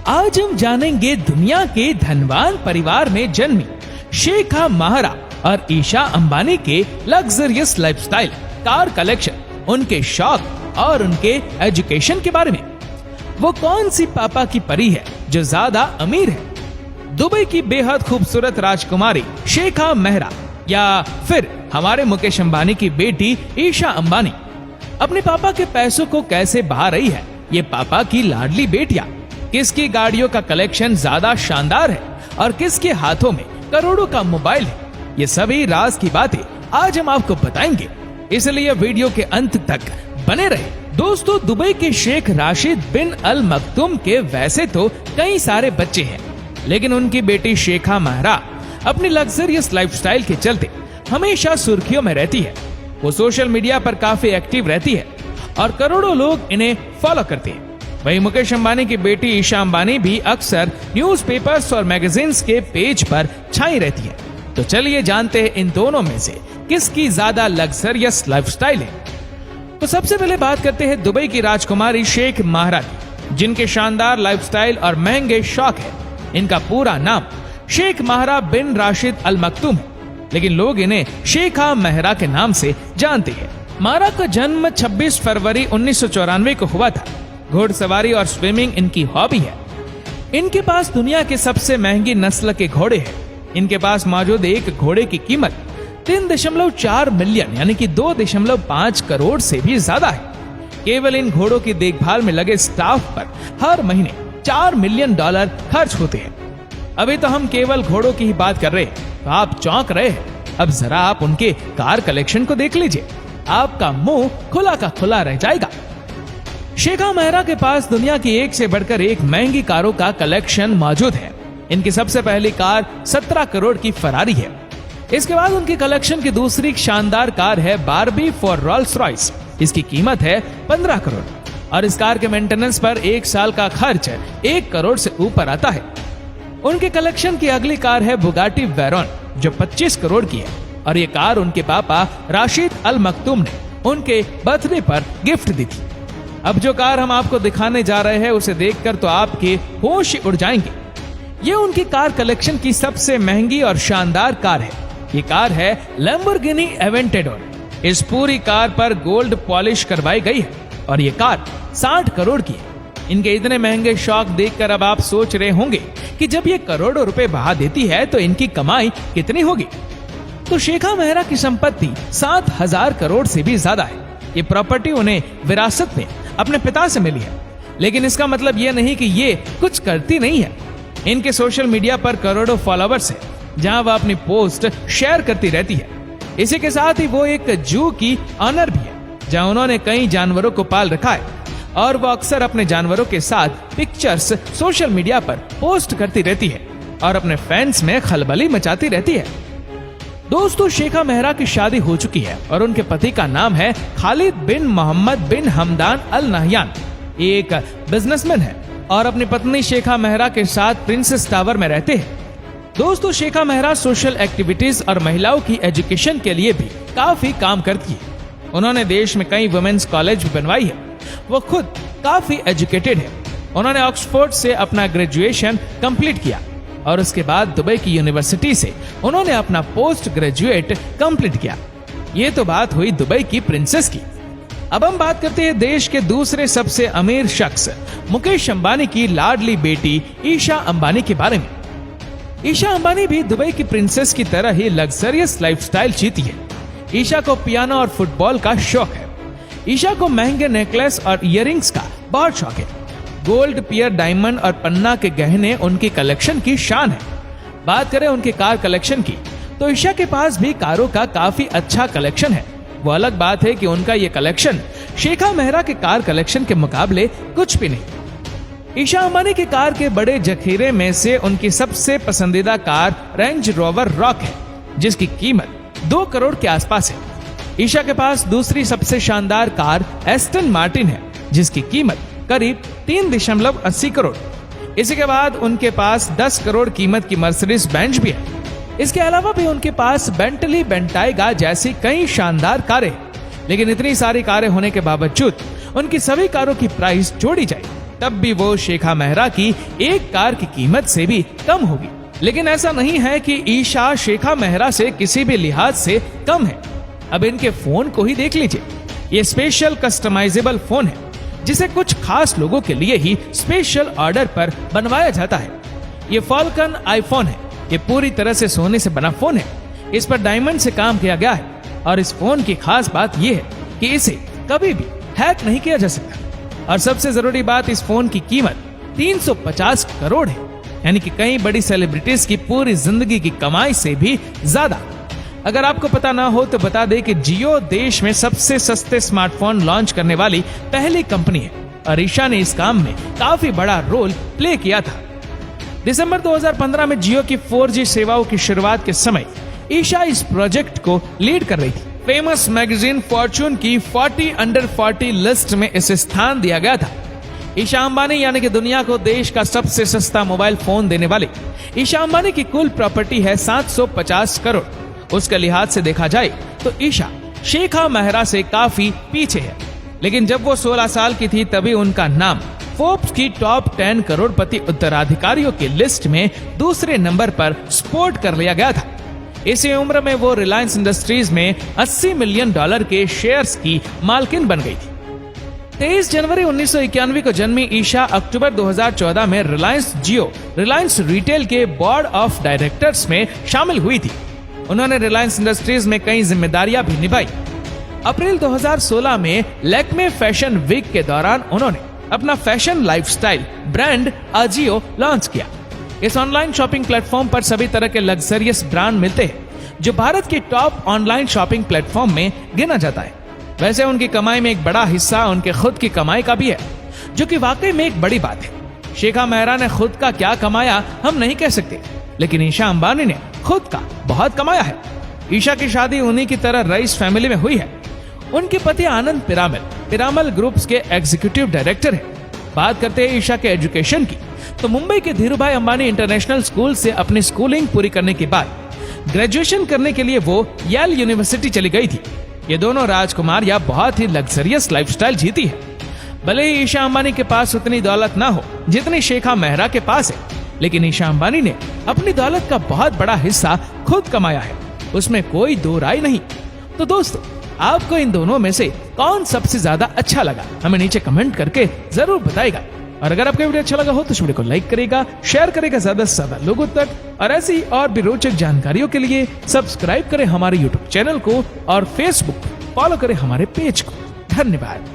आज हम जानेंगे दुनिया के धनवान परिवार में जन्मी शेखा महरा और ईशा अंबानी के लग्जरियस लाइफस्टाइल, कार कलेक्शन, उनके शौक और उनके एजुकेशन के बारे में। वो कौन सी पापा की परी है जो ज्यादा अमीर है? दुबई की बेहद खूबसूरत राजकुमारी शेखा महरा या फिर हमारे मुकेश अंबानी की बेटी ईशा अंबानी अपने पापा के पैसों को कैसे बहा रही है? ये पापा की लाडली बेटियां, किसकी गाड़ियों का कलेक्शन ज्यादा शानदार है और किसके हाथों में करोड़ों का मोबाइल है? ये सभी राज की बातें आज हम आपको बताएंगे, इसलिए वीडियो के अंत तक बने रहे। दोस्तों, दुबई के शेख राशिद बिन अल मखदूम के वैसे तो कई सारे बच्चे हैं, लेकिन उनकी बेटी शेखा महरा अपनी लग्जरियस लाइफस्टाइल के चलते हमेशा सुर्खियों में रहती है। वो सोशल मीडिया पर काफी एक्टिव रहती है और करोड़ों लोग इन्हें फॉलो करते हैं। वहीं मुकेश अंबानी की बेटी ईशा अंबानी भी अक्सर न्यूज़पेपर्स और मैगजीन्स के पेज पर छाई रहती है। तो चलिए जानते हैं इन दोनों में से किसकी ज्यादा लग्जरियस लाइफस्टाइल है। तो सबसे पहले बात करते हैं दुबई की राजकुमारी शेख महरा की, जिनके शानदार लाइफस्टाइल और महंगे शौक है। इनका पूरा नाम शेख महरा बिन राशिद अल मखदूम है, लेकिन लोग इन्हें शेखा महरा के नाम से जानते हैं। महरा का जन्म 26 फरवरी 1994 को हुआ था। घोड़सवारी और स्विमिंग इनकी हॉबी है। इनके पास दुनिया के सबसे महंगी नस्ल के घोड़े हैं। इनके पास मौजूद एक घोड़े की कीमत 3.4 मिलियन यानी कि 2.5 करोड़ से भी ज्यादा है। केवल इन घोड़ों की देखभाल में लगे स्टाफ पर हर महीने $4 मिलियन खर्च होते हैं। अभी तो हम केवल घोड़ों की ही बात कर रहे हैं, तो आप चौंक रहे हैं। अब जरा आप उनके कार कलेक्शन को देख लीजिए, आपका मुंह खुला का खुला रह जाएगा। शेखा महरा के पास दुनिया की एक से बढ़कर एक महंगी कारों का कलेक्शन मौजूद है। इनकी सबसे पहली कार 17 करोड़ की फरारी है। इसके बाद उनकी कलेक्शन की दूसरी शानदार कार है बारबी फॉर रोल्स रॉयस। इसकी कीमत है 15 करोड़ और इस कार के मेंटेनेंस पर एक साल का खर्च 1 करोड़ से ऊपर आता है। उनके कलेक्शन की अगली कार है बुगाटी वेरॉन, जो 25 करोड़ की है और ये कार उनके पापा राशिद अल मखदूम ने उनके बर्थडे पर गिफ्ट दी थी। अब जो कार हम आपको दिखाने जा रहे हैं उसे देखकर तो आपके होश उड़ जाएंगे। ये उनकी कार कलेक्शन की सबसे महंगी और शानदार कार है। ये कार है लैम्बोर्गिनी एवेंटेडोर। इस पूरी कार पर गोल्ड पॉलिश करवाई गई है और ये कार 60 करोड़ की है। इनके इतने महंगे शौक देखकर अब आप सोच रहे होंगे कि जब ये करोड़ों रुपए बहा देती है तो इनकी कमाई कितनी होगी। तो शेखा महरा की संपत्ति 7,000 करोड़ से भी ज्यादा है। ये प्रॉपर्टी उन्हें विरासत में अपने पिता से मिली है, लेकिन इसका मतलब ये नहीं कि ये कुछ करती नहीं है। इनके सोशल मीडिया पर करोड़ों फॉलोवर्स हैं, जहां वह अपनी पोस्ट शेयर करती रहती है। इसी के साथ ही वो एक जू की ऑनर भी है, जहां उन्होंने कई जानवरों को पाल रखा है और वो अक्सर अपने जानवरों के साथ पिक्चर्स सोशल मीडिया पर पोस्ट करती रहती है और अपने फैंस में खलबली मचाती रहती है। दोस्तों, शेखा महरा की शादी हो चुकी है और उनके पति का नाम है खालिद बिन मोहम्मद बिन हमदान अल नहयान। एक बिजनेसमैन है और अपनी पत्नी शेखा महरा के साथ प्रिंसेस टावर में रहते हैं। दोस्तों, शेखा महरा सोशल एक्टिविटीज और महिलाओं की एजुकेशन के लिए भी काफी काम करती है। उन्होंने देश में कई वुमेन्स कॉलेज भी बनवाई है। वो खुद काफी एजुकेटेड है। उन्होंने ऑक्सफोर्ड से अपना ग्रेजुएशन कंप्लीट किया और उसके बाद दुबई की यूनिवर्सिटी से उन्होंने अपना पोस्ट ग्रेजुएट कंप्लीट किया। ये तो बात हुई दुबई की प्रिंसेस की। अब हम बात करते हैं देश के दूसरे सबसे अमीर शख्स मुकेश अंबानी की लाडली बेटी ईशा अंबानी के बारे में। ईशा अंबानी भी दुबई की प्रिंसेस की तरह ही लग्जरियस लाइफस्टाइल जीती है। ईशा को पियानो और फुटबॉल का शौक है। ईशा को महंगे नेकलेस और इयररिंग्स का बहुत शौक है। गोल्ड, पियर, डायमंड और पन्ना के गहने उनकी कलेक्शन की शान है। बात करें उनके कार कलेक्शन की, तो ईशा के पास भी कारों का काफी अच्छा कलेक्शन है। वो अलग बात है कि उनका ये कलेक्शन शेखा महरा के कार कलेक्शन के मुकाबले कुछ भी नहीं। ईशा अंबानी के कार के बड़े जखीरे में से उनकी सबसे पसंदीदा कार रेंज रोवर रॉक है, जिसकी कीमत 2 करोड़ के आसपास है। ईशा के पास दूसरी सबसे शानदार कार एस्टन मार्टिन है, जिसकी कीमत करीब 3.80 करोड़। इसी के बाद उनके पास 10 करोड़ कीमत की मर्सिडीज बेंज भी है। इसके अलावा भी उनके पास बेंटली, बेंटाइगा जैसी कई शानदार कारें। लेकिन इतनी सारी कारें होने के बावजूद उनकी सभी कारों की प्राइस जोड़ी जाए तब भी वो शेखा मेहरा की एक कार की कीमत से भी कम होगी। लेकिन ऐसा नहीं है कि ईशा शेखा मेहरा से किसी भी लिहाज से कम है। अब इनके फोन को ही देख लीजिए। ये स्पेशल कस्टमाइजेबल फोन है जिसे कुछ खास लोगों के लिए ही स्पेशल ऑर्डर पर बनवाया जाता है। ये फॉल्कन आईफोन है। ये पूरी तरह से सोने से बना फोन है। इस पर डायमंड से काम किया गया है और इस फोन की खास बात यह है कि इसे कभी भी हैक नहीं किया जा सकता। और सबसे जरूरी बात, इस फोन की कीमत 350 करोड़ है, यानी कि कई बड़ी सेलिब्रिटीज की पूरी जिंदगी की कमाई से भी ज्यादा। अगर आपको पता ना हो तो बता दें कि जियो देश में सबसे सस्ते स्मार्टफोन लॉन्च करने वाली पहली कंपनी है और ईशा ने इस काम में काफी बड़ा रोल प्ले किया था। दिसंबर 2015 में जियो की 4G सेवाओं की शुरुआत के समय ईशा इस प्रोजेक्ट को लीड कर रही थी। फेमस मैगजीन फॉर्च्यून की 40 अंडर 40 लिस्ट में इसे स्थान दिया गया था। ईशा अंबानी यानी कि दुनिया को देश का सबसे सस्ता मोबाइल फोन देने वाले ईशा अंबानी की कुल प्रॉपर्टी है 750 करोड़। उसके लिहाज से देखा जाए तो ईशा शेखा मेहरा से काफी पीछे है। लेकिन जब वो 16 साल की थी तभी उनका नाम फोर्ब्स की टॉप 10 करोड़पति उत्तराधिकारियों की लिस्ट में दूसरे नंबर पर स्पोर्ट कर लिया गया था। इसी उम्र में वो रिलायंस इंडस्ट्रीज में $80 मिलियन के शेयर्स की मालकिन बन गई थी। 23 जनवरी 1991 को जन्मी ईशा अक्टूबर 2014 में रिलायंस रिटेल के बोर्ड ऑफ डायरेक्टर्स में शामिल हुई थी। उन्होंने रिलायंस इंडस्ट्रीज में कई जिम्मेदारियां भी निभाई। अप्रैल 2016 में लैक्मे फैशन वीक के दौरान उन्होंने अपना fashion lifestyle brand Ajio launch किया। इस ऑनलाइन शॉपिंग प्लेटफॉर्म पर सभी तरह के लग्जरियस ब्रांड मिलते हैं जो भारत की टॉप ऑनलाइन शॉपिंग प्लेटफॉर्म में गिना जाता है। वैसे उनकी कमाई में एक बड़ा हिस्सा उनके खुद की कमाई का भी है, जो कि वाकई में एक बड़ी बात है। शेखा मेहरा ने खुद का क्या कमाया हम नहीं कह सकते, लेकिन ईशा अंबानी ने खुद का बहुत कमाया है। ईशा की शादी उन्हीं की तरह रईस फैमिली में हुई है। उनके पति आनंद पिरामल ग्रुप्स के एग्जीक्यूटिव डायरेक्टर हैं। बात करते हैं ईशा के एजुकेशन की, तो मुंबई के धीरूभाई अंबानी इंटरनेशनल स्कूल से अपनी स्कूलिंग पूरी करने के बाद ग्रेजुएशन करने के लिए वो येल यूनिवर्सिटी चली गई थी। ये दोनों राजकुमारियां बहुत ही लग्जरियस लाइफस्टाइल जीती है। भले ही ईशा अंबानी के पास उतनी दौलत ना हो जितनी शेखा मेहरा के पास है, लेकिन ईशा अंबानी ने अपनी दौलत का बहुत बड़ा हिस्सा खुद कमाया है, उसमें कोई दो राय नहीं। तो दोस्तों, आपको इन दोनों में से कौन सबसे ज्यादा अच्छा लगा, हमें नीचे कमेंट करके जरूर बताइएगा। और अगर आपको वीडियो अच्छा लगा हो तो इस वीडियो को लाइक करेगा, शेयर करेगा ज्यादा से ज्यादा लोगों तक, और ऐसी और भी रोचक जानकारियों के लिए सब्सक्राइब करें हमारे YouTube चैनल को और Facebook फॉलो करें हमारे पेज को। धन्यवाद।